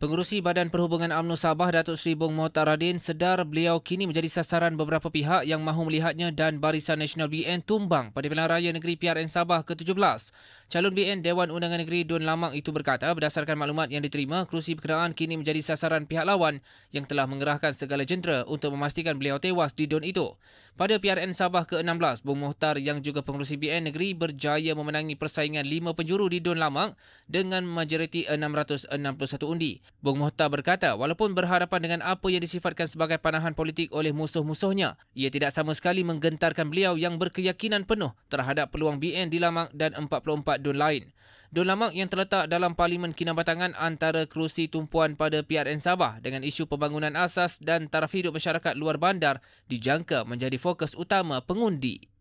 Pengerusi Badan Perhubungan UMNO Sabah Datuk Seri Bong Mohtaradin sedar beliau kini menjadi sasaran beberapa pihak yang mahu melihatnya dan Barisan Nasional BN tumbang pada Pilihan Raya Negeri PRN Sabah ke-17. Calon BN Dewan Undangan Negeri Dun Lamang itu berkata berdasarkan maklumat yang diterima, kerusi berkenaan kini menjadi sasaran pihak lawan yang telah mengerahkan segala jentera untuk memastikan beliau tewas di Dun itu. Pada PRN Sabah ke-16, Bong Mohtar yang juga pengerusi BN Negeri berjaya memenangi persaingan 5 penjuru di Dun Lamang dengan majoriti 661 undi. Bong Mohtar berkata, walaupun berhadapan dengan apa yang disifatkan sebagai panahan politik oleh musuh-musuhnya, ia tidak sama sekali menggentarkan beliau yang berkeyakinan penuh terhadap peluang BN di Lamang dan 44 Dun lain. Dun Lamang yang terletak dalam Parlimen Kinabatangan antara kerusi tumpuan pada PRN Sabah dengan isu pembangunan asas dan taraf hidup masyarakat luar bandar dijangka menjadi fokus utama pengundi.